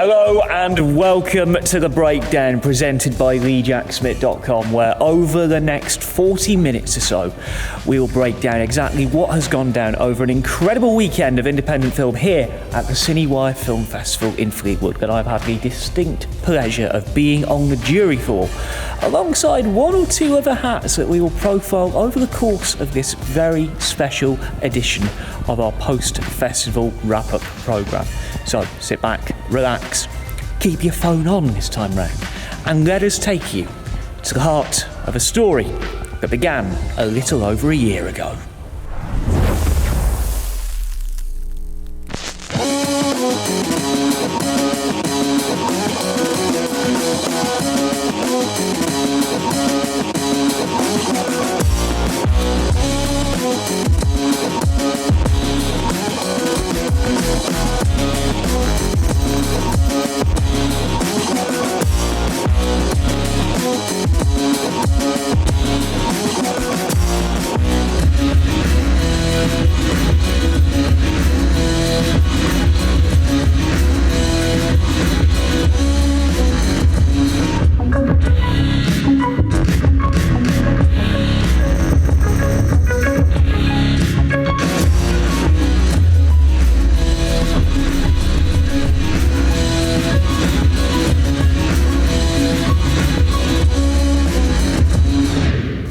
Hello and welcome to The Breakdown, presented by TheJackSmit.com, where over the next 40 minutes or so, we will break down exactly what has gone down over an incredible weekend of independent film here at the CineWyre Film Festival in Fleetwood, that I've had the distinct pleasure of being on the jury for, alongside one or two other hats that we will profile over the course of this very special edition of our post-festival wrap-up programme. So sit back, relax, keep your phone on this time round, and let us take you to the heart of a story that began a little over a year ago.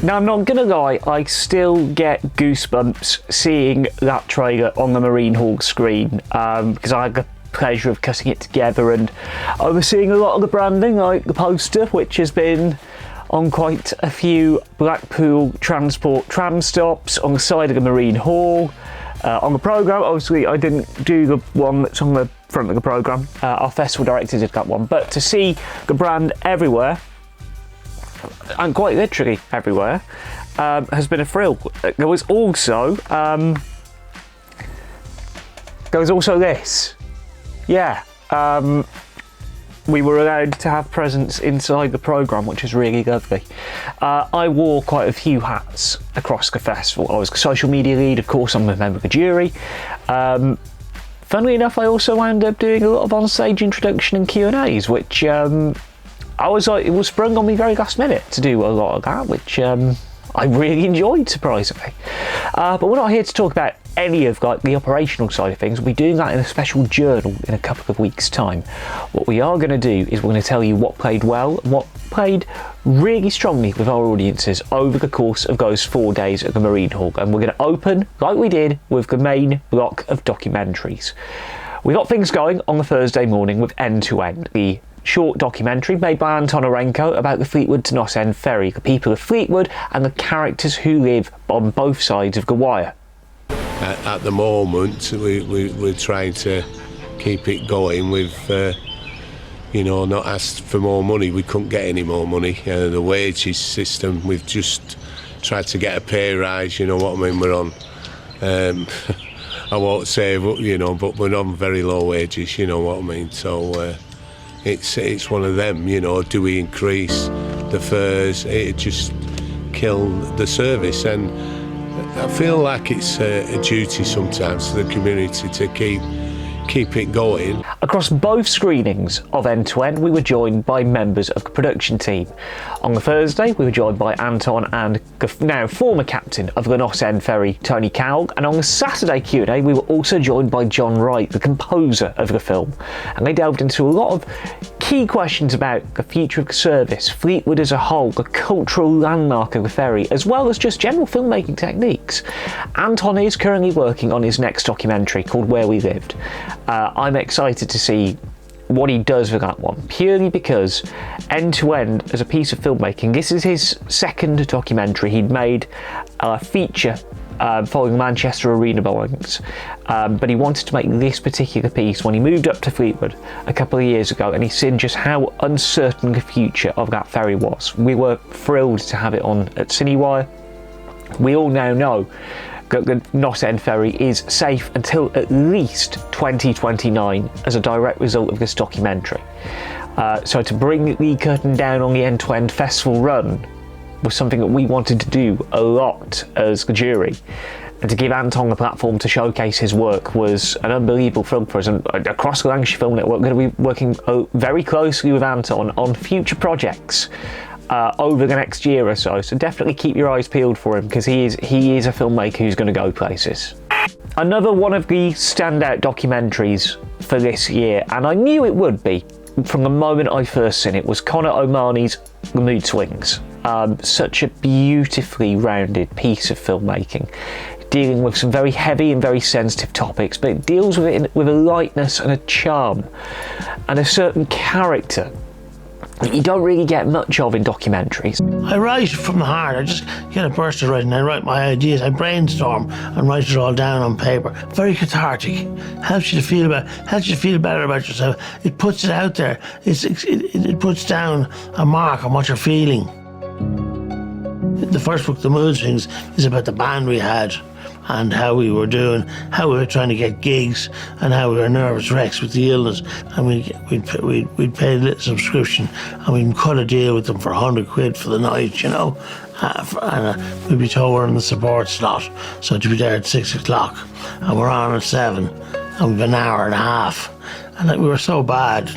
Now, I'm not gonna lie, I still get goosebumps seeing that trailer on the Marine Hall screen, because I had the pleasure of cutting it together and overseeing a lot of the branding, like the poster, which has been on quite a few Blackpool Transport tram stops on the side of the Marine Hall. On the programme, obviously I didn't do the one that's on the front of the programme, our festival director did that one, but to see the brand everywhere, and quite literally everywhere, has been a thrill. There was also this. Yeah, we were allowed to have presents inside the programme, which is really lovely. I wore quite a few hats across the festival. I was the social media lead, of course, I'm a member of the jury. Funnily enough, I also wound up doing a lot of on-stage introduction and Q&As, which I was like, it was sprung on me very last minute to do a lot of that, which I really enjoyed, surprisingly. But we're not here to talk about any of the operational side of things. We'll be doing that in a special journal in a couple of weeks' time. What we are going to do is we're going to tell you what played well and what played really strongly with our audiences over the course of those 4 days at the Marine Hall. And we're going to open, like we did, with the main block of documentaries. We got things going on the Thursday morning with End to End, the short documentary made by Anton Orenko about the Fleetwood to Nos End ferry, the people of Fleetwood and the characters who live on both sides of the wire. At the moment, we're trying to keep it going. We've, not asked for more money. We couldn't get any more money. The wages system, we've just tried to get a pay rise, you know what I mean? We're on, I won't say, but we're on very low wages, you know what I mean? So, it's one of them, do we increase the fares? It just kill the service, and I feel like it's a duty sometimes to the community to keep it going. Across both screenings of End to End, we were joined by members of the production team. On the Thursday, we were joined by Anton and the now former captain of the Nos End ferry, Tony Cowell, and on the Saturday Q&A, we were also joined by John Wright, the composer of the film, and they delved into a lot of key questions about the future of the service, Fleetwood as a whole, the cultural landmark of the ferry, as well as just general filmmaking techniques. Anton is currently working on his next documentary called Where We Lived. I'm excited to see what he does with that one, purely because End to End as a piece of filmmaking, this is his second documentary. He'd made a feature following Manchester Arena bombings, but he wanted to make this particular piece when he moved up to Fleetwood a couple of years ago, and he's seen just how uncertain the future of that ferry was. We were thrilled to have it on at CineWyre. We all now know the Nos End ferry is safe until at least 2029 as a direct result of this documentary. So to bring the curtain down on the End to End festival run was something that we wanted to do a lot as the jury. And to give Anton the platform to showcase his work was an unbelievable film for us. And across the Lancashire Film Network, we're going to be working very closely with Anton on future projects over the next year or so. So definitely keep your eyes peeled for him, because he is a filmmaker who's going to go places. Another one of the standout documentaries for this year, and I knew it would be from the moment I first seen it, was Conor O'Mahony's The Mood Swings. Such a beautifully rounded piece of filmmaking, dealing with some very heavy and very sensitive topics, but it deals with it with a lightness and a charm and a certain character that you don't really get much of in documentaries. I write from the heart. I just get a burst of writing. I write my ideas. I brainstorm and write it all down on paper. Very cathartic. Helps you to feel better about yourself. It puts it out there. It puts down a mark on what you're feeling. The first book, The Mood Swings, is about the band we had and how we were doing, how we were trying to get gigs, and how we were nervous wrecks with the illness. And we'd pay a little subscription, and we'd cut a deal with them for 100 quid for the night, you know. And we'd be told we're in the support slot, so to be there at 6 o'clock, and we're on at 7, and we've an hour and a half. And we were so bad.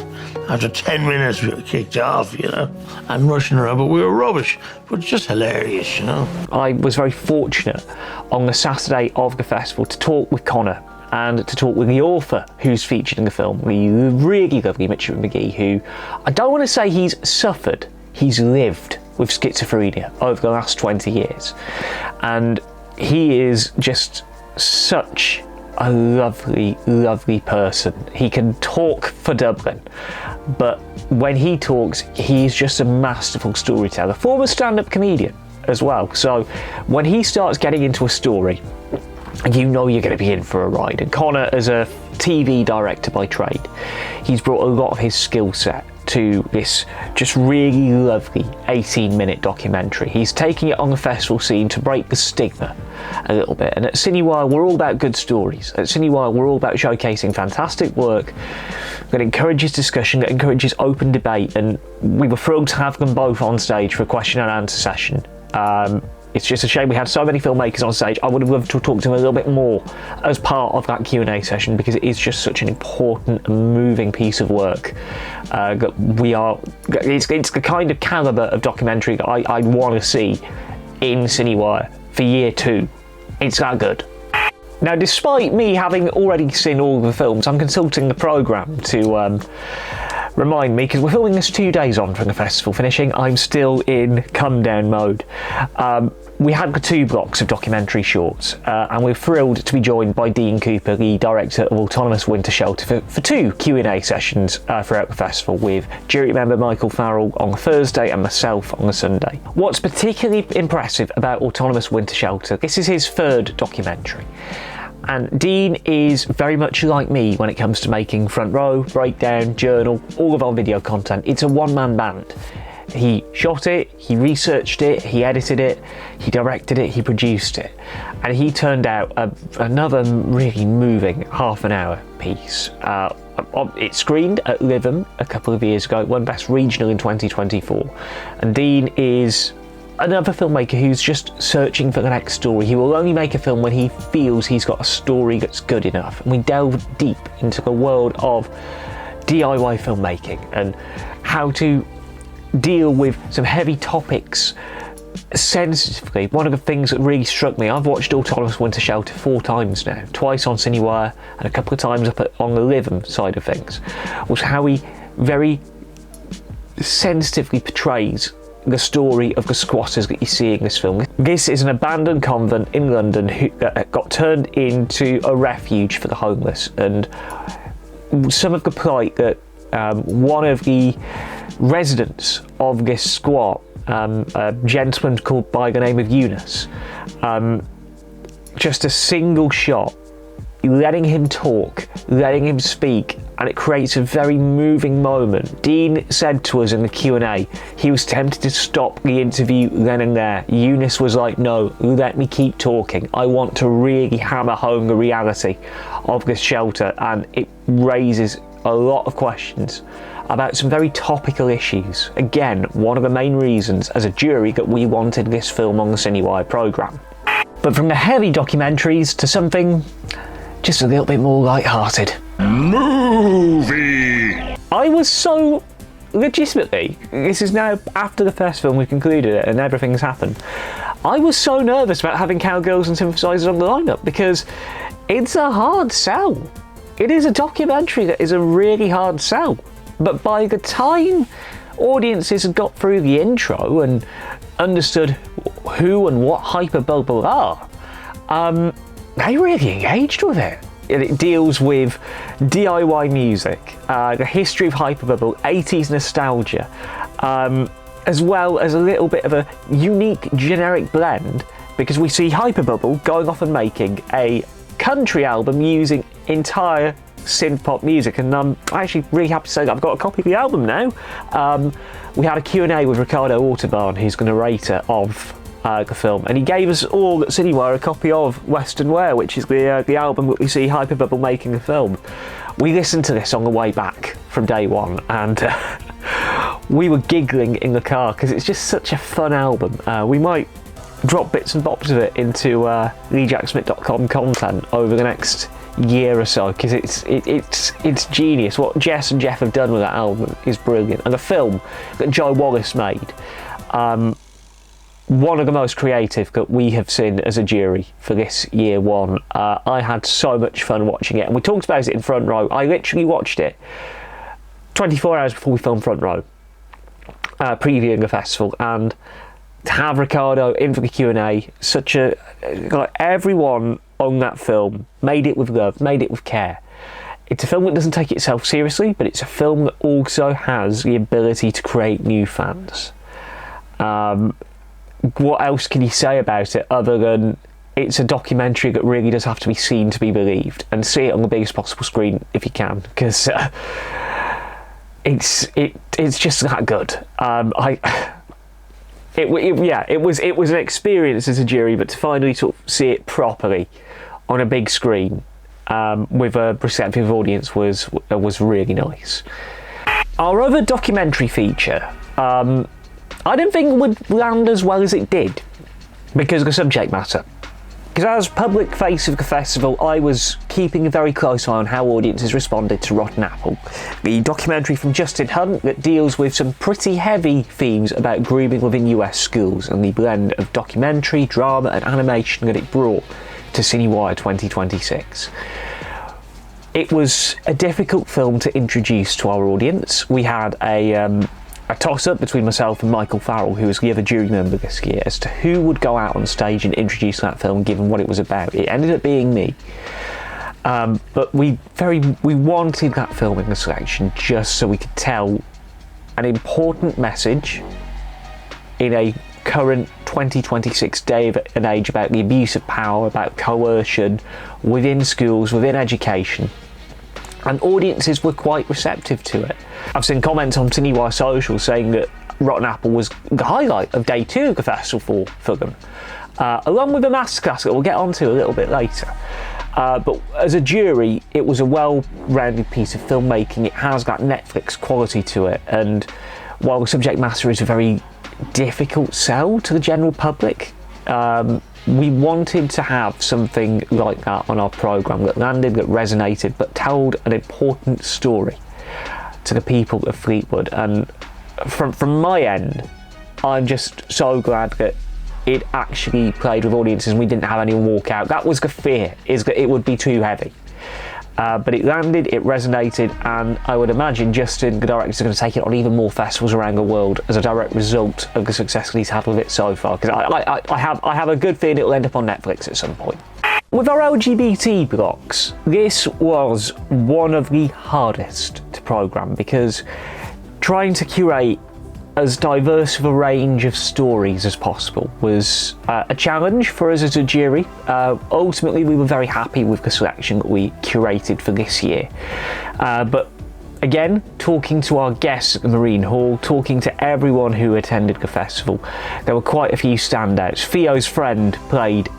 After 10 minutes, we were kicked off, you know, and rushing around, but we were rubbish, but just hilarious, you know. I was very fortunate on the Saturday of the festival to talk with Conor and to talk with the author who's featured in the film, the really lovely Mitchell McGee, who I don't want to say he's suffered, he's lived with schizophrenia over the last 20 years. And he is just such a lovely, lovely person. He can talk for Dublin, but when he talks, he's just a masterful storyteller, former stand-up comedian as well. So when he starts getting into a story, you know you're going to be in for a ride. And Conor, as a TV director by trade, he's brought a lot of his skill set to this just really lovely 18-minute documentary. He's taking it on the festival scene to break the stigma a little bit. And at CineWyre, we're all about good stories. At CineWyre, we're all about showcasing fantastic work that encourages discussion, that encourages open debate. And we were thrilled to have them both on stage for a question and answer session. It's just a shame we had so many filmmakers on stage. I would have loved to talk to them a little bit more as part of that Q&A session, because it is just such an important and moving piece of work. It's the kind of calibre of documentary that I want to see in CineWyre for year 2. It's that good. Now, despite me having already seen all of the films, I'm consulting the programme to remind me, because we're filming this 2 days on from the festival finishing. I'm still in come down mode. We had the 2 blocks of documentary shorts, and we're thrilled to be joined by Dean Cooper, the director of Autonomous Winter Shelter, for 2 Q&A sessions throughout the festival, with jury member Michael Farrell on the Thursday and myself on the Sunday. What's particularly impressive about Autonomous Winter Shelter, this is his 3rd documentary. And Dean is very much like me when it comes to making front row, breakdown, journal, all of our video content. It's a one-man band. He shot it, he researched it, he edited it, he directed it, he produced it. And he turned out another really moving half-an-hour piece. It screened at Lytham a couple of years ago. It won Best Regional in 2024. And Dean is another filmmaker who's just searching for the next story. He will only make a film when he feels he's got a story that's good enough. And we delve deep into the world of DIY filmmaking and how to deal with some heavy topics sensitively. One of the things that really struck me, I've watched Autonomous Winter Shelter 4 times now, twice on CineWyre and a couple of times on the Lytham side of things, was how he very sensitively portrays the story of the squatters that you see in this film. This is an abandoned convent in London that got turned into a refuge for the homeless, and some of the plight that one of the residents of this squat, a gentleman called by the name of Eunice, just a single shot, letting him talk, letting him speak, and it creates a very moving moment. Dean said to us in the Q&A, he was tempted to stop the interview then and there. Eunice was like, no, let me keep talking. I want to really hammer home the reality of this shelter, and it raises a lot of questions about some very topical issues. Again, one of the main reasons as a jury that we wanted this film on the CineWyre programme. But from the heavy documentaries to something just a little bit more light-hearted. Movie! I was so, legitimately, this is now after the festival and we've concluded it and everything's happened, I was so nervous about having Cowgirls and Synthesizers on the lineup because it's a hard sell. It is a documentary that is a really hard sell. But by the time audiences had got through the intro and understood who and what Hyperbubble are, they really engaged with it. It deals with DIY music, the history of Hyperbubble, 80s nostalgia, as well as a little bit of a unique generic blend, because we see Hyperbubble going off and making a country album using entire synth pop music, and I'm actually really happy to say that I've got a copy of the album now. We had a Q&A with Ricardo Autobahn, who's the narrator of the film, and he gave us all at CineWyre a copy of Western Wear, which is the album that we see Hyperbubble making the film. We listened to this on the way back from day one, and we were giggling in the car because it's just such a fun album. We might drop bits and bobs of it into TheJackSmit.com content over the next year or so, because it's genius. What Jess and Jeff have done with that album is brilliant, and the film that Joe Wallace made, one of the most creative that we have seen as a jury for this year one. I had so much fun watching it, and we talked about it in Front Row. I literally watched it 24 hours before we filmed Front Row, previewing the festival, and to have Ricardo in for the Q&A, like everyone on that film made it with love, made it with care. It's a film that doesn't take itself seriously, but it's a film that also has the ability to create new fans. What else can you say about it other than it's a documentary that really does have to be seen to be believed, and see it on the biggest possible screen if you can, because it's just that good. It was an experience as a jury, but to finally sort of see it properly on a big screen with a receptive audience was really nice. Our other documentary feature, I don't think it would land as well as it did because of the subject matter. Because as public face of the festival, I was keeping a very close eye on how audiences responded to Rotten Apple, the documentary from Justin Hunt that deals with some pretty heavy themes about grooming within US schools and the blend of documentary, drama and animation that it brought to CineWyre 2026. It was a difficult film to introduce to our audience. We had a toss-up between myself and Michael Farrell, who was the other jury member this year, as to who would go out on stage and introduce that film given what it was about. It ended up being me. But we wanted that film in the selection just so we could tell an important message in a current 2026 day and age about the abuse of power, about coercion within schools, within education. And audiences were quite receptive to it. I've seen comments on CineWyre Social saying that Rotten Apple was the highlight of day 2 of the festival for them, along with a masterclass that we'll get onto a little bit later. But as a jury, it was a well-rounded piece of filmmaking. It has that Netflix quality to it, and while the subject matter is a very difficult sell to the general public, we wanted to have something like that on our programme that landed, that resonated, but told an important story to the people of Fleetwood. And from my end, I'm just so glad that it actually played with audiences and we didn't have anyone walk out. That was the fear, is that it would be too heavy. But it landed, it resonated, and I would imagine Justin, the director, is going to take it on even more festivals around the world as a direct result of the success that he's had with it so far. Because I have a good feeling it'll end up on Netflix at some point. With our LGBT blocks, this was one of the hardest to programme, because trying to curate as diverse of a range of stories as possible was a challenge for us as a jury. Ultimately, we were very happy with the selection that we curated for this year. But again, talking to our guests at the Marine Hall, talking to everyone who attended the festival, there were quite a few standouts. Theo's Friend played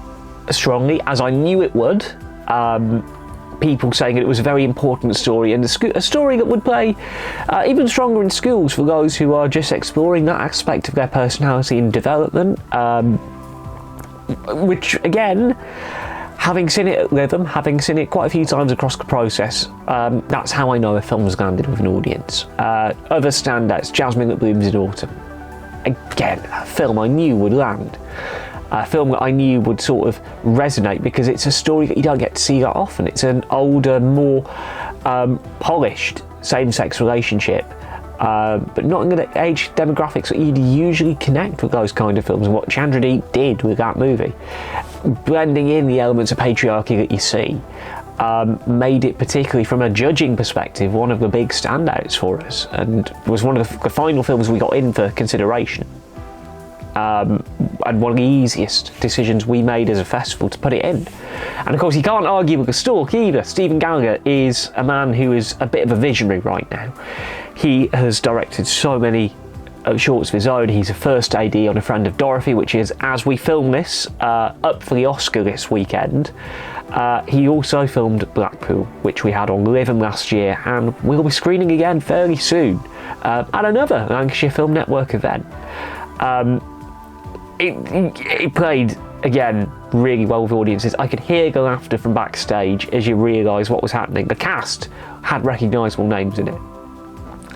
strongly, as I knew it would. People saying that it was a very important story, and a story that would play even stronger in schools for those who are just exploring that aspect of their personality and development. which again, having seen it at Lytham, having seen it quite a few times across the process, that's how I know a film's landed with an audience. Other standouts, Jasmine That Blooms in Autumn. Again, a film I knew would land. A film that I knew would sort of resonate because it's a story that you don't get to see that often. It's an older, more polished same-sex relationship, but not in the age demographics that you'd usually connect with those kind of films, and what Chandradeep did with that movie, blending in the elements of patriarchy that you see, made it, particularly from a judging perspective, one of the big standouts for us, and was one of the final films we got in for consideration. And one of the easiest decisions we made as a festival to put it in. And of course, you can't argue with the stalk either. Stephen Gallagher is a man who is a bit of a visionary right now. He has directed so many shorts of his own. He's a first AD on A Friend of Dorothy, which is, as we film this, up for the Oscar this weekend. He also filmed Blackpool, which we had on Lytham last year, and we'll be screening again fairly soon at another Lancashire Film Network event. It played, again, really well with audiences. I could hear the laughter from backstage as you realise what was happening. The cast had recognisable names in it.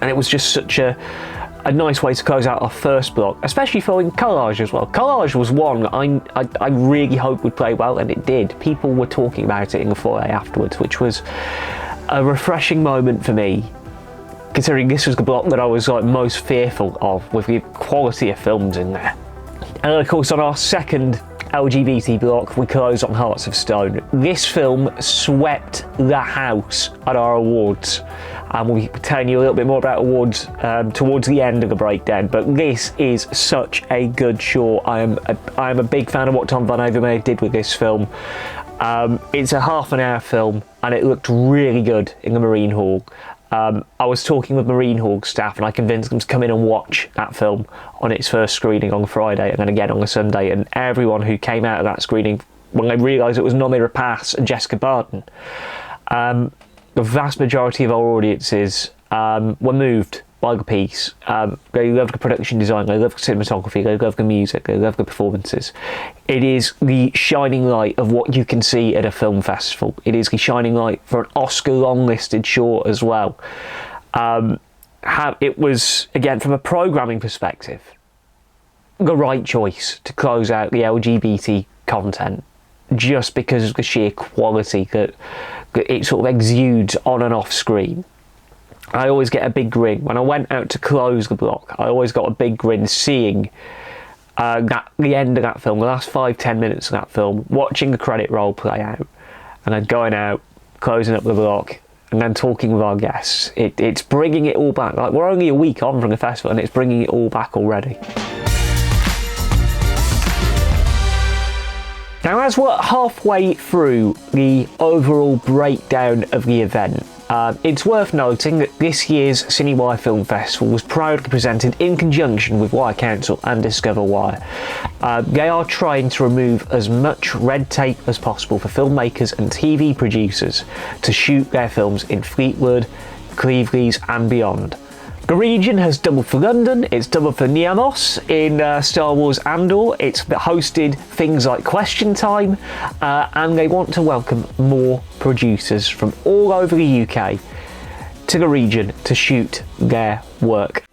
And it was just such a nice way to close out our first block, especially following Collage as well. Collage was one that I really hoped would play well, and it did. People were talking about it in the foyer afterwards, which was a refreshing moment for me, considering this was the block that I was most fearful of, with the quality of films in there. And of course, on our second LGBT block, we close on Hearts of Stone. This film swept the house at our awards. And we'll be telling you a little bit more about awards towards the end of the breakdown, but this is such a good short. I am a big fan of what Tom Van Overmeer did with this film. It's a half-an-hour film, and it looked really good in the Marine Hall. I was talking with Marine Hall staff, and I convinced them to come in and watch that film on its first screening on Friday, and then again on a Sunday, and everyone who came out of that screening, when they realised it was Nomi Rapace and Jessica Barton, the vast majority of our audiences were moved by the piece. They love the production design, they love the cinematography, they love the music, they love the performances. It is the shining light of what you can see at a film festival. It is the shining light for an Oscar long-listed short as well. It was, again, from a programming perspective, the right choice to close out the LGBT content, just because of the sheer quality that it sort of exudes on and off screen. I always get a big grin. When I went out to close the block, I always got a big grin seeing the end of that film, the last 5-10 minutes of that film, watching the credit roll play out, and then going out, closing up the block, and then talking with our guests. It's bringing it all back. Like, we're only a week on from the festival, and it's bringing it all back already. Now, as we're halfway through the overall breakdown of the event, it's worth noting that this year's CineWyre Film Festival was proudly presented in conjunction with Wire Council and Discover Wire. They are trying to remove as much red tape as possible for filmmakers and TV producers to shoot their films in Fleetwood, Cleveland and beyond. The region has doubled for London, it's doubled for Niamos in Star Wars Andor, it's hosted things like Question Time, and they want to welcome more producers from all over the UK to the region to shoot their work.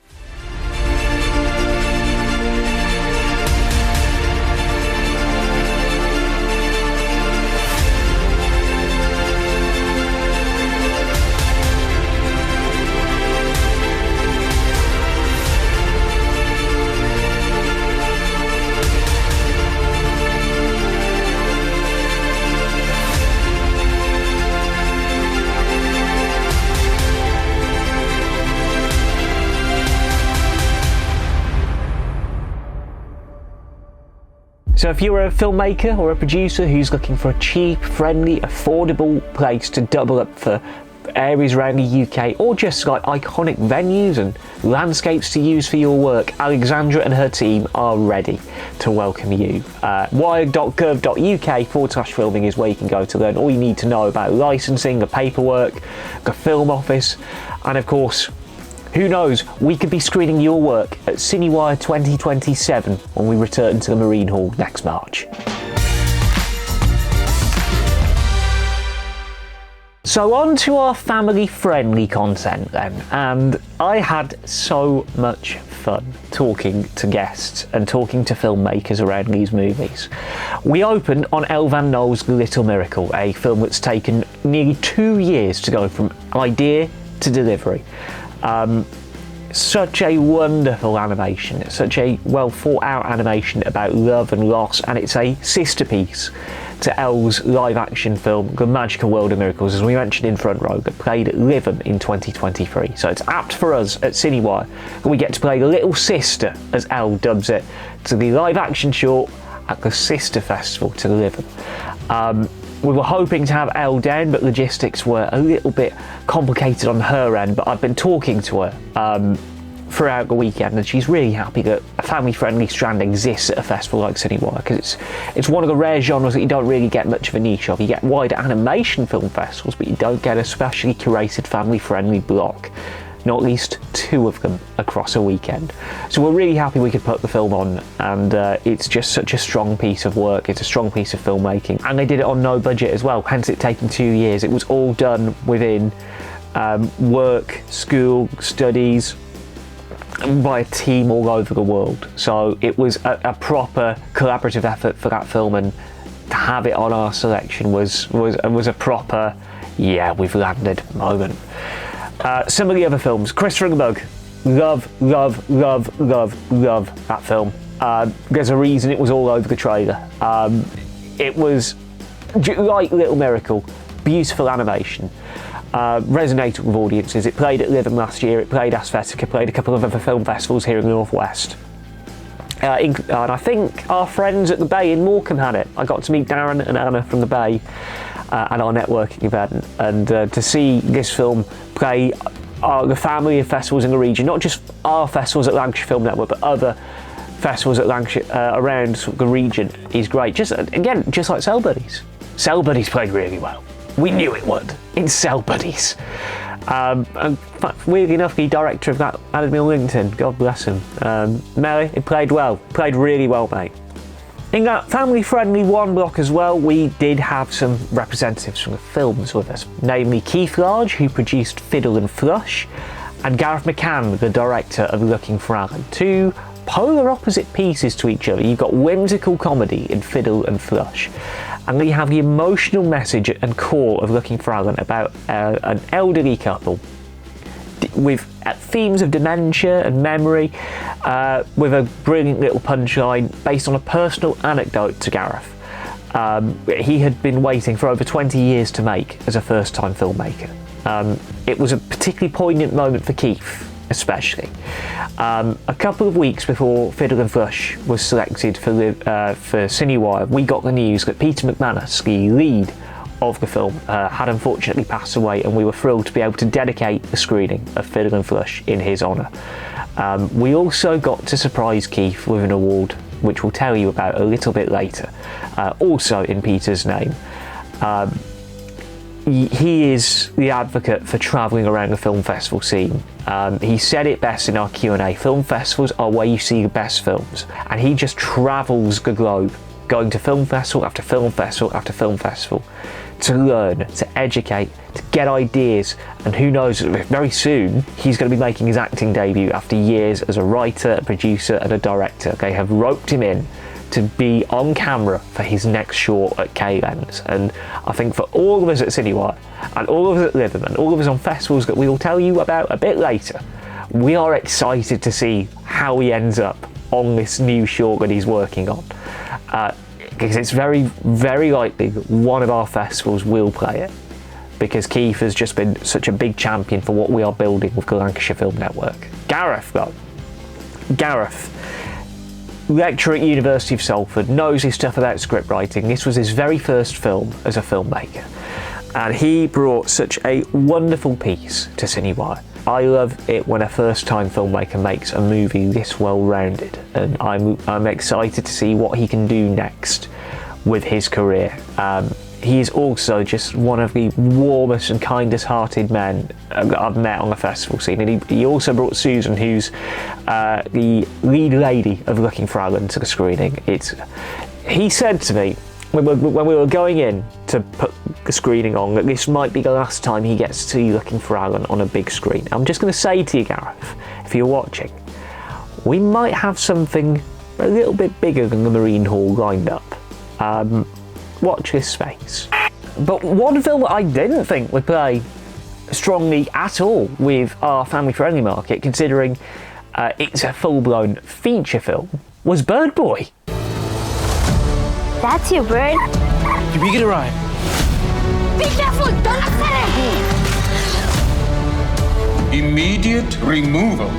So if you're a filmmaker or a producer who's looking for a cheap, friendly, affordable place to double up for areas around the UK, or just like iconic venues and landscapes to use for your work, Alexandra and her team are ready to welcome you. wire.gov.uk/filming is where you can go to learn all you need to know about licensing, the paperwork, the film office, and of course, who knows, we could be screening your work at CineWyre 2027 when we return to the Marine Hall next March. So on to our family-friendly content then, and I had so much fun talking to guests and talking to filmmakers around these movies. We opened on Elle Van Noel's Little Miracle, a film that's taken nearly 2 years to go from idea to delivery. Such a wonderful animation, such a well thought out animation about love and loss, and it's a sister piece to Elle's live action film The Magical World of Miracles, as we mentioned in Front Row, that played at Lytham in 2023. So it's apt for us at CineWyre that we get to play the little sister, as Elle dubs it, to the live action short at the Sister Festival to Lytham. We were hoping to have Elle down, but logistics were a little bit complicated on her end, but I've been talking to her throughout the weekend, and she's really happy that a family-friendly strand exists at a festival like CineWyre, because it's one of the rare genres that you don't really get much of a niche of. You get wider animation film festivals, but you don't get a specially curated family-friendly block. Not least 2 of them across a weekend. So we're really happy we could put the film on, and it's just such a strong piece of work. It's a strong piece of filmmaking, and they did it on no budget as well, hence it taking 2 years. It was all done within work, school, studies, by a team all over the world. So it was a proper collaborative effort for that film, and to have it on our selection was a proper, yeah, we've landed moment. Some of the other films, Christopher and the Bug, love that film. There's a reason it was all over the trailer. It was like Little Miracle, beautiful animation, resonated with audiences. It played at Lytham last year, it played Aesthetica, played a couple of other film festivals here in the Northwest. And I think our friends at the Bay in Morecambe had it. I got to meet Darren and Anna from the Bay at our networking event, and to see this film play the family of festivals in the region, not just our festivals at Lancashire Film Network, but other festivals at Lancashire around the region, is great. Just like Cell Buddies. Cell Buddies played really well. We knew it would. It's Cell Buddies. And weirdly enough, the director of that added me on LinkedIn. God bless him. Mary, it played well. Played really well, mate. In that family-friendly one block as well, we did have some representatives from the films with us, namely Keith Large, who produced Fiddle and Flush, and Gareth McCann, the director of Looking for Alan. 2 polar opposite pieces to each other. You've got whimsical comedy in Fiddle and Flush, and then you have the emotional message and core of Looking for Alan about an elderly couple with themes of dementia and memory, with a brilliant little punchline based on a personal anecdote to Gareth. He had been waiting for over 20 years to make as a first-time filmmaker. It was a particularly poignant moment for Keith, especially. A couple of weeks before Fiddle and Flush was selected for CineWyre, we got the news that Peter McManus, the lead of the film, had unfortunately passed away, and we were thrilled to be able to dedicate the screening of Fiddle and Flush in his honour. We also got to surprise Keith with an award, which we'll tell you about a little bit later, also in Peter's name. He is the advocate for travelling around the film festival scene. He said it best in our Q&A: film festivals are where you see the best films, and he just travels the globe, going to film festival after film festival after film festival, to learn, to educate, to get ideas, and who knows, very soon he's going to be making his acting debut after years as a writer, a producer and a director. They have roped him in to be on camera for his next short at K-Lens, and I think for all of us at CineWyre, and all of us at Lytham, and all of us on festivals that we will tell you about a bit later, we are excited to see how he ends up on this new short that he's working on. Because it's very, very likely that one of our festivals will play it, because Keith has just been such a big champion for what we are building with the Lancashire Film Network. Gareth, though. Gareth, lecturer at University of Salford, knows his stuff about script writing. This was his very first film as a filmmaker, and he brought such a wonderful piece to CineWyre. I love it when a first-time filmmaker makes a movie this well-rounded, and I'm excited to see what he can do next with his career. He is also just one of the warmest and kindest-hearted men that I've met on the festival scene, and he also brought Susan, who's the lead lady of Looking for Alan, to the screening. He said to me, when we were going in to put the screening on that this might be the last time he gets to see Looking for Alan on a big screen. I'm just going to say to you, Gareth, if you're watching, we might have something a little bit bigger than the Marine Hall lined up. Watch this space. But one film that I didn't think would play strongly at all with our family-friendly market, considering it's a full-blown feature film, was Bird Boy. That's your bird. Can we get a ride? Be careful! Don't upset it! Immediate removal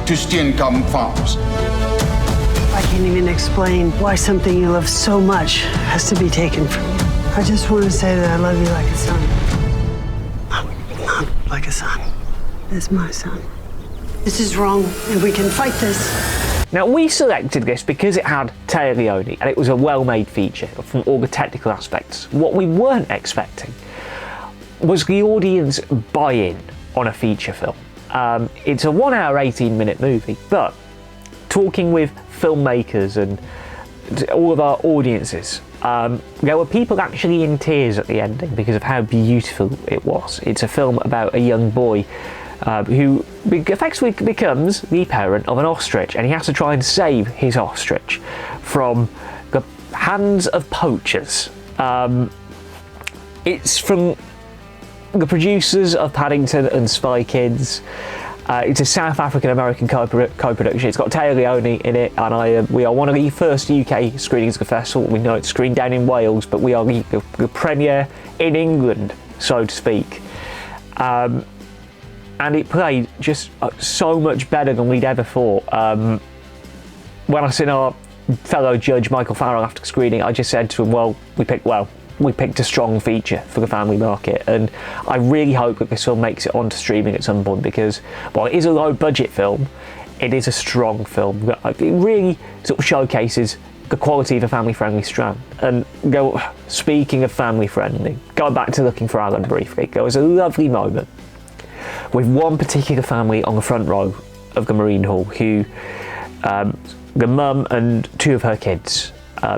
to Steenkamp Farms. I can't even explain why something you love so much has to be taken from you. I just want to say that I love you like a son. Not like a son. It's my son. This is wrong, and we can fight this. Now, we selected this because it had Taya Leone, and it was a well-made feature from all the technical aspects. What we weren't expecting was the audience buy-in on a feature film. It's a 1 hour, 18-minute movie, but talking with filmmakers and all of our audiences, there were people actually in tears at the ending because of how beautiful it was. It's a film about a young boy who effectively becomes the parent of an ostrich, and he has to try and save his ostrich from the hands of poachers. It's from the producers of Paddington and Spy Kids. It's a South African-American co-production. It's got Taya Leone in it, and we are one of the first UK screenings of the festival. We know it's screened down in Wales, but we are the premiere in England, so to speak. And it played just so much better than we'd ever thought. When I seen our fellow judge Michael Farrell after the screening, I just said to him, we picked a strong feature for the family market, and I really hope that this film makes it onto streaming at some point, because while it is a low budget film, it is a strong film. It really sort of showcases the quality of a family friendly strand. And speaking of family friendly, going back to Looking for Alan briefly, there was a lovely moment with one particular family on the front row of the Marine Hall who, the mum and two of her kids,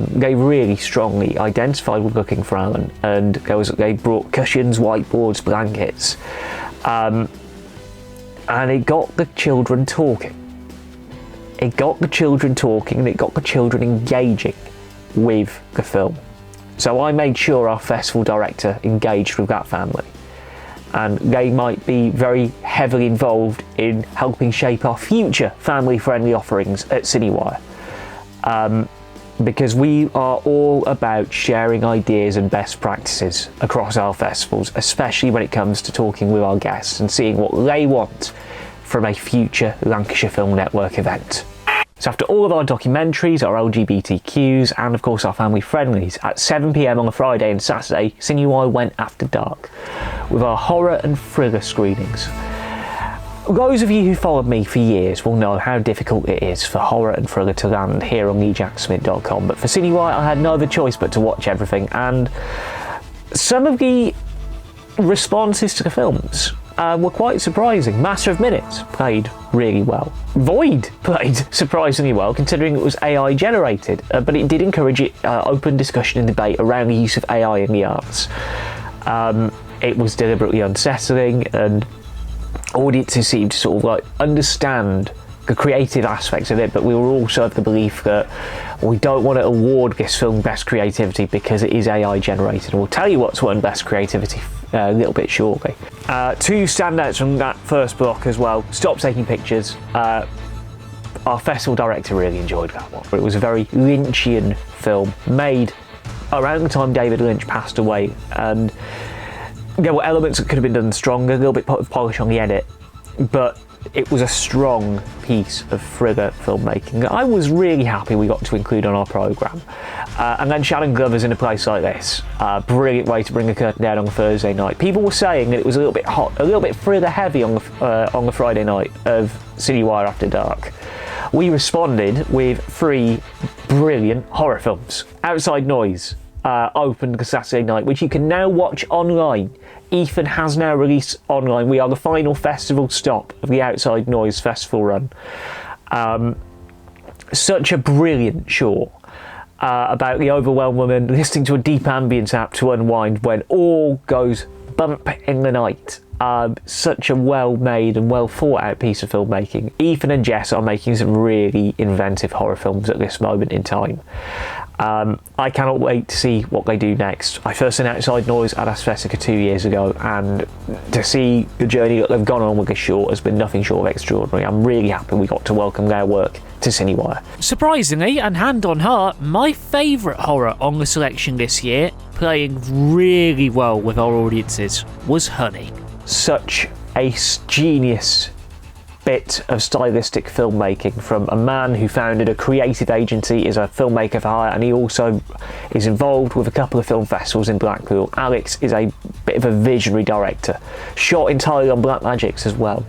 they really strongly identified with Looking for Alan, and they brought cushions, whiteboards, blankets, and it got the children talking. It got the children talking, and it got the children engaging with the film. So I made sure our festival director engaged with that family, and they might be very heavily involved in helping shape our future family-friendly offerings at CineWyre. Because we are all about sharing ideas and best practices across our festivals, especially when it comes to talking with our guests and seeing what they want from a future Lancashire Film Network event. So after all of our documentaries, our LGBTQs, and of course our family friendlies, at 7 PM on a Friday and Saturday, CineWyre went after dark with our horror and thriller screenings. Those of you who followed me for years will know how difficult it is for horror and thriller to land here on TheJackSmit.com, but for CineWyre I had no other choice but to watch everything, and some of the responses to the films were quite surprising. Matter of Minutes played really well. Void played surprisingly well, considering it was AI generated, but it did encourage open discussion and debate around the use of AI in the arts. It was deliberately unsettling, and audiences seemed to sort of like understand the creative aspects of it, but we were also of the belief that we don't want to award this film best creativity because it is AI generated. And we'll tell you what's won best creativity a little bit shortly. Two standouts from that first block as well. Stop Taking Pictures. Our festival director really enjoyed that one. It was a very Lynchian film made around the time David Lynch passed away, and there were elements that could have been done stronger, a little bit of polish on the edit, but it was a strong piece of thriller filmmaking that I was really happy we got to include on our programme. And then Shannon Glover's In a Place Like This. Brilliant way to bring the curtain down on a Thursday night. People were saying that it was a little bit hot, a little bit thriller heavy on the Friday night of CineWyre After Dark. We responded with 3 brilliant horror films. Outside Noise opened the Saturday night, which you can now watch online. Ethan has now released online. We are the final festival stop of the Outside Noise festival run. Such a brilliant short. about the overwhelmed woman listening to a deep ambience app to unwind when all goes bump in the night. Such a well-made and well-thought-out piece of filmmaking. Ethan and Jess are making some really inventive horror films at this moment in time. I cannot wait to see what they do next. I first seen Outside Noise at Asphetica 2 years ago, and to see the journey that they've gone on with this short has been nothing short of extraordinary. I'm really happy we got to welcome their work to CineWyre. Surprisingly, and hand on heart, my favourite horror on the selection this year, playing really well with our audiences, was Honey. Such a genius bit of stylistic filmmaking from a man who founded a creative agency, is a filmmaker for hire, and he also is involved with a couple of film festivals in Blackpool. Alex is a bit of a visionary director, shot entirely on Blackmagics as well.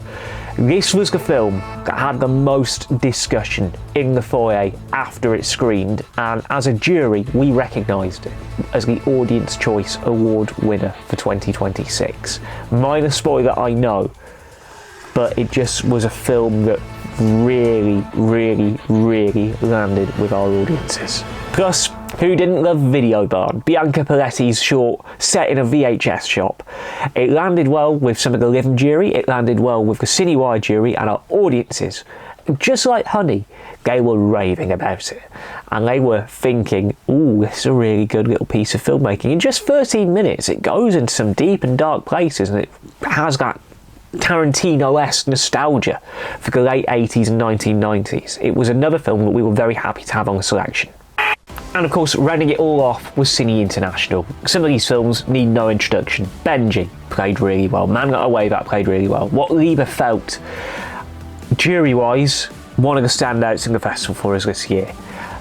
This was the film that had the most discussion in the foyer after it screened, and as a jury we recognised it as the Audience Choice Award winner for 2026. Minor spoiler, I know, but it just was a film that really landed with our audiences. Plus, who didn't love Video Barn, Bianca Paletti's short set in a VHS shop? It landed well with some of the Living jury, it landed well with the CineWyre jury and our audiences. Just like Honey, they were raving about it. And they were thinking, ooh, this is a really good little piece of filmmaking. In just 13 minutes, it goes into some deep and dark places, and it has that Tarantino-esque nostalgia for the late 80s and 1990s. It was another film that we were very happy to have on the selection. And of course, rounding it all off was Cine-International. Some of these films need no introduction. Benji played really well. Man Got Away, that played really well. What Lieber Felt, jury-wise, one of the standouts in the festival for us this year.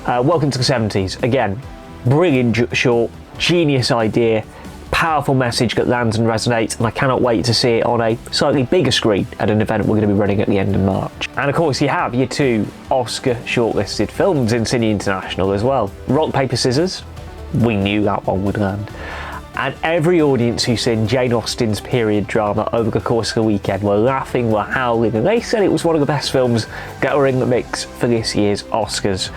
Welcome to the 70s. Again, brilliant short, genius idea, powerful message that lands and resonates, and I cannot wait to see it on a slightly bigger screen at an event we're going to be running at the end of March. And of course you have your two Oscar shortlisted films in Cine-International as well. Rock, Paper, Scissors, we knew that one would land. And every audience who's seen Jane Austen's period drama over the course of the weekend were laughing, were howling, and they said it was one of the best films that were in the mix for this year's Oscars.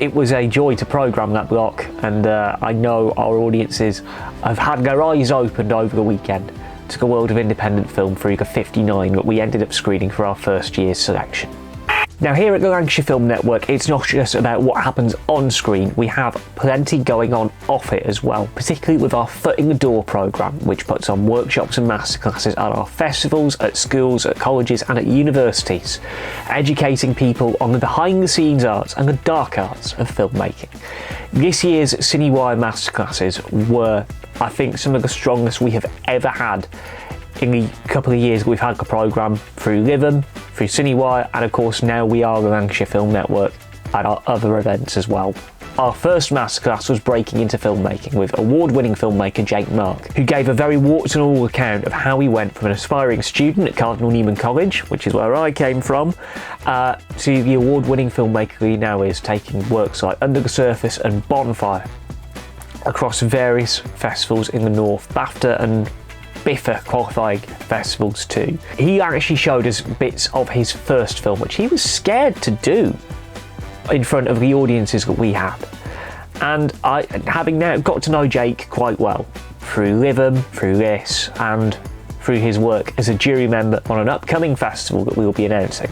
It was a joy to programme that block, and I know our audiences have had their eyes opened over the weekend to the world of independent film through the 59 that we ended up screening for our first year's selection. Now here at the Lancashire Film Network, it's not just about what happens on screen, we have plenty going on off it as well, particularly with our Foot in the Door programme, which puts on workshops and masterclasses at our festivals, at schools, at colleges and at universities, educating people on the behind the scenes arts and the dark arts of filmmaking. This year's CineWyre masterclasses were, I think, some of the strongest we have ever had in the couple of years we've had the programme through Livem, through CineWyre, and of course now we are the Lancashire Film Network at our other events as well. Our first masterclass was Breaking into Filmmaking with award-winning filmmaker Jake Mark, who gave a very warts and all account of how he went from an aspiring student at Cardinal Newman College, which is where I came from, to the award-winning filmmaker he now is, taking works like Under the Surface and Bonfire across various festivals in the north, BAFTA and BIFA qualifying festivals too. He actually showed us bits of his first film, which he was scared to do in front of the audiences that we had. And I, having now got to know Jake quite well through Livem, through this, and through his work as a jury member on an upcoming festival that we will be announcing,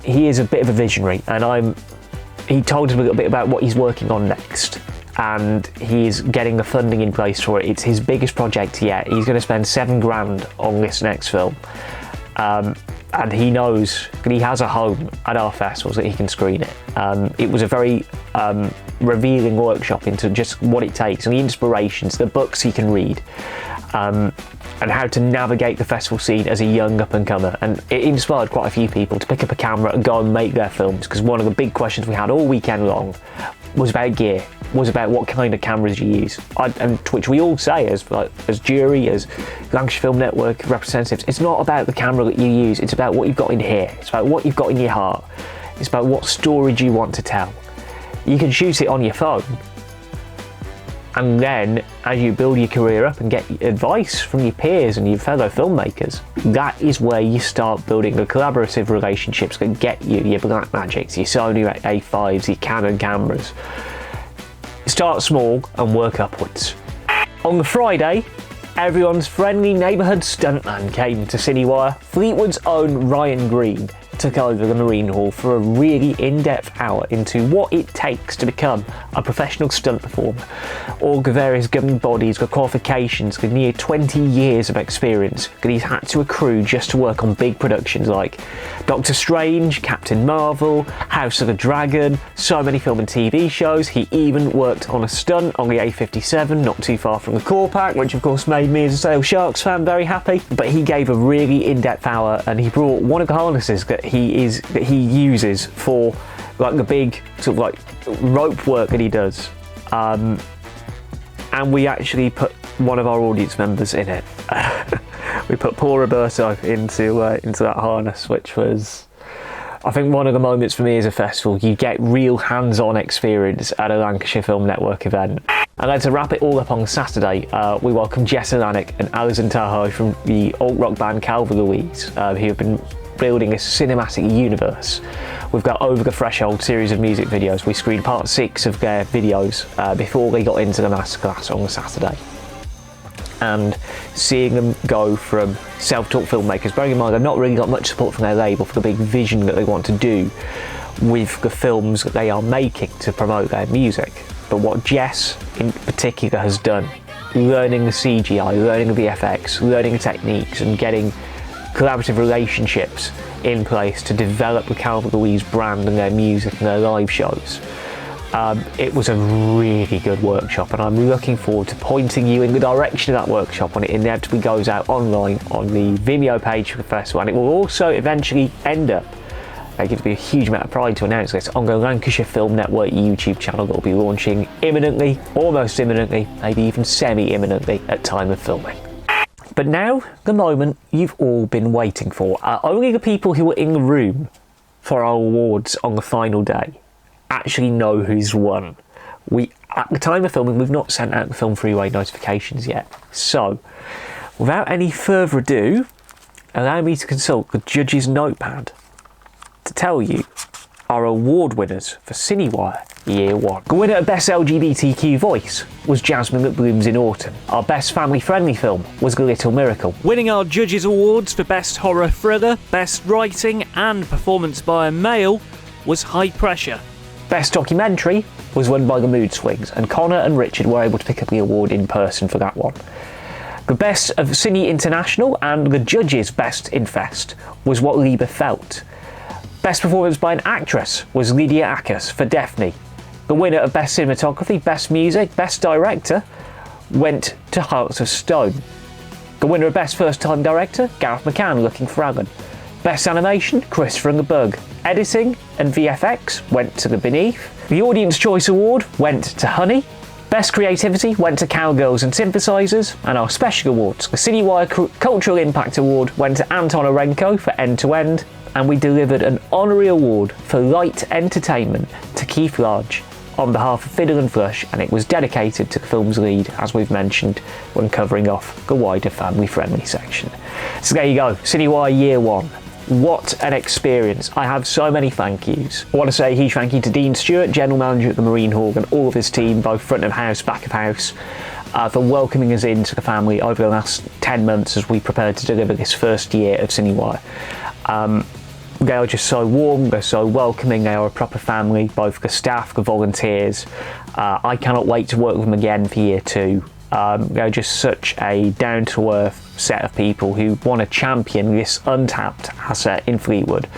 he is a bit of a visionary, and he told us a little bit about what he's working on next. And he's getting the funding in place for it. It's his biggest project yet. He's going to spend $7,000 on this next film, and he knows that he has a home at our festivals that he can screen it. It was a very revealing workshop into just what it takes and the inspirations, the books he can read, and how to navigate the festival scene as a young up-and-comer. And it inspired quite a few people to pick up a camera and go and make their films, because one of the big questions we had all weekend long was about gear, was about what kind of cameras you use. And which we all say as jury, as Lancashire Film Network representatives, it's not about the camera that you use, it's about what you've got in here, it's about what you've got in your heart, it's about what story you want to tell. You can shoot it on your phone, and then as you build your career up and get advice from your peers and your fellow filmmakers, that is where you start building the collaborative relationships that get you your Blackmagics, your Sony A5s, your Canon cameras, Start small and work upwards. On the Friday, everyone's friendly neighbourhood stuntman came to CineWyre. Fleetwood's own Ryan Green took over the Marine Hall for a really in-depth hour into what it takes to become a professional stunt performer. All the various governing bodies, the qualifications, the near 20 years of experience that he's had to accrue just to work on big productions like Doctor Strange, Captain Marvel, House of the Dragon, so many film and TV shows. He even worked on a stunt on the A57 not too far from the core pack, which of course made me as a Sale Sharks fan very happy. But he gave a really in-depth hour, and he brought one of the harnesses that he uses for like the big sort of like rope work that he does, and we actually put one of our audience members in it. We put Paul Roberto into that harness, which was, I think, one of the moments for me as a festival. You get real hands-on experience at a Lancashire Film Network event. And then to wrap it all up on Saturday, we welcomed Jess Alanik and Alison Tahoe from the alt-rock band Calvary Louise, who have been building a cinematic universe. We've got Over the Threshold series of music videos. We screened part 6 of their videos before they got into the Masterclass on the Saturday. And seeing them go from self-taught filmmakers, bearing in mind they've not really got much support from their label for the big vision that they want to do with the films that they are making to promote their music. But what Jess in particular has done, learning the CGI, learning the VFX, learning the techniques, and getting collaborative relationships in place to develop the Calvary Louise brand and their music and their live shows. It was a really good workshop, and I'm looking forward to pointing you in the direction of that workshop when it inevitably goes out online on the Vimeo page for the festival. And it will also eventually end up, it gives me a huge amount of pride to announce this, on the Lancashire Film Network YouTube channel that will be launching imminently, almost imminently, maybe even semi-imminently at time of filming. But now, the moment you've all been waiting for. Only the people who were in the room for our awards on the final day actually know who's won. At the time of filming, we've not sent out the film freeway notifications yet. So, without any further ado, allow me to consult the judge's notepad to tell you our award winners for CineWyre Year 1. The winner of Best LGBTQ Voice was Jasmine That Blooms in Autumn. Our Best Family Friendly Film was The Little Miracle. Winning our judges' awards for Best Horror Thriller, Best Writing and Performance by a Male was High Pressure. Best Documentary was won by The Mood Swings, and Connor and Richard were able to pick up the award in person for that one. The Best of Cine-International and the judges' Best in Fest was What Liebe Felt. Best Performance by an Actress was Lydia Akers for Daphne. The winner of Best Cinematography, Best Music, Best Director went to Hearts of Stone. The winner of Best First Time Director, Gareth McCann, Looking for Alan. Best Animation, Christopher and the Bug. Editing and VFX went to The Beneath. The Audience Choice Award went to Honey. Best Creativity went to Cowgirls and Synthesizers, and our special awards, the CineWyre Cultural Impact Award went to Anton Orenko for End to End, and we delivered an honorary award for Light Entertainment to Keith Large on behalf of Fiddle and Flush, and it was dedicated to the film's lead, as we've mentioned when covering off the wider family-friendly section. So there you go, CineWyre Year 1. What an experience. I have so many thank yous. I want to say a huge thank you to Dean Stewart, General Manager at the Marine Hall, and all of his team, both front of house, back of house, for welcoming us into the family over the last 10 months as we prepared to deliver this first year of CineWyre. They are just so warm, they're so welcoming, they are a proper family, both the staff, the volunteers. I cannot wait to work with them again for Year 2. They're just such a down-to-earth set of people who want to champion this untapped asset in Fleetwood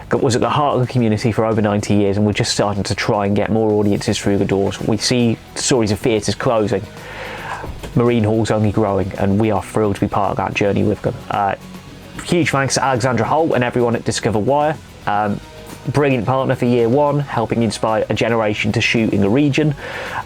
that was at the heart of the community for over 90 years, and we're just starting to try and get more audiences through the doors. We see stories of theatres closing, Marine Hall's only growing, and we are thrilled to be part of that journey with them. Huge thanks to Alexandra Holt and everyone at Discover Wire. Brilliant partner for Year 1, helping inspire a generation to shoot in the region.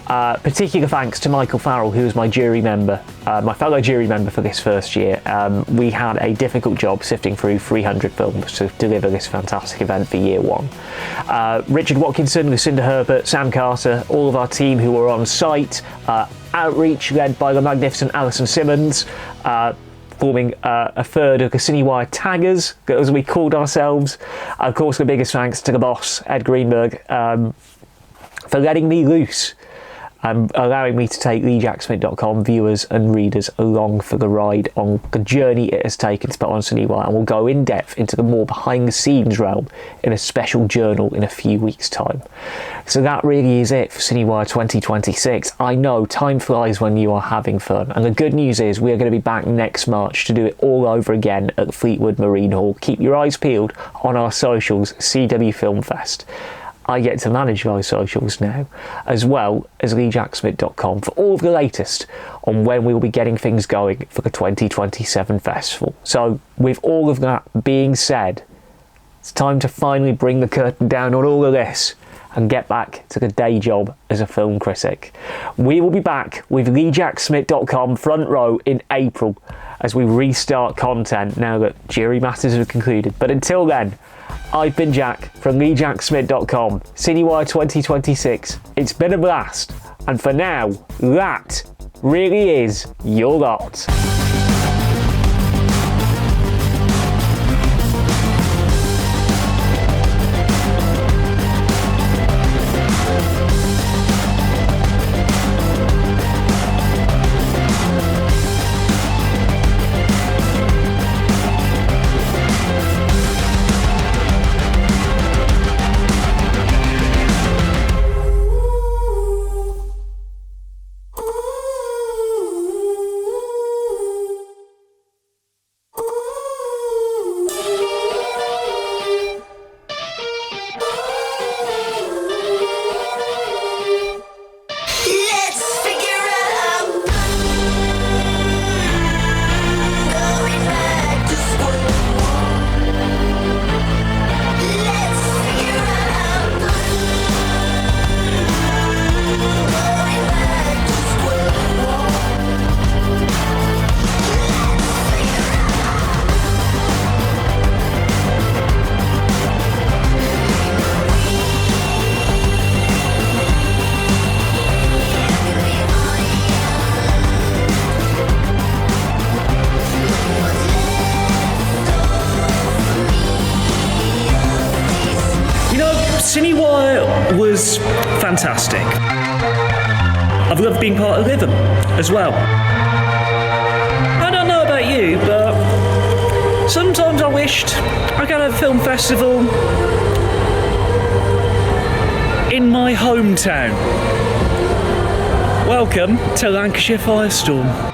Particular thanks to Michael Farrell, who was my jury member, my fellow jury member for this first year. We had a difficult job sifting through 300 films to deliver this fantastic event for Year 1. Richard Watkinson, Lucinda Herbert, Sam Carter, all of our team who were on site. Outreach led by the magnificent Alison Simmons, forming a third of the CineWyre taggers, as we called ourselves. Of course, the biggest thanks to the boss, Ed Greenberg, for letting me loose and allowing me to take TheJackSmit.com viewers and readers along for the ride on the journey it has taken to put on CineWyre, and we'll go in depth into the more behind the scenes realm in a special journal in a few weeks' time. So that really is it for CineWyre 2026. I know time flies when you are having fun, and the good news is we are going to be back next March to do it all over again at Fleetwood Marine Hall. Keep your eyes peeled on our socials, CW Film Fest. I get to manage those socials now, as well as TheJackSmit.com for all of the latest on when we will be getting things going for the 2027 festival. So with all of that being said, it's time to finally bring the curtain down on all of this and get back to the day job as a film critic. We will be back with TheJackSmit.com front row in April as we restart content now that jury matters have concluded. But until then, I've been Jack from TheJackSmit.com, CineWyre 2026. It's been a blast, and for now, that really is your lot. CineWyre was fantastic. I've loved being part of Rhythm as well. I don't know about you, but sometimes I wished I could have a film festival in my hometown. Welcome to Lancashire Firestorm.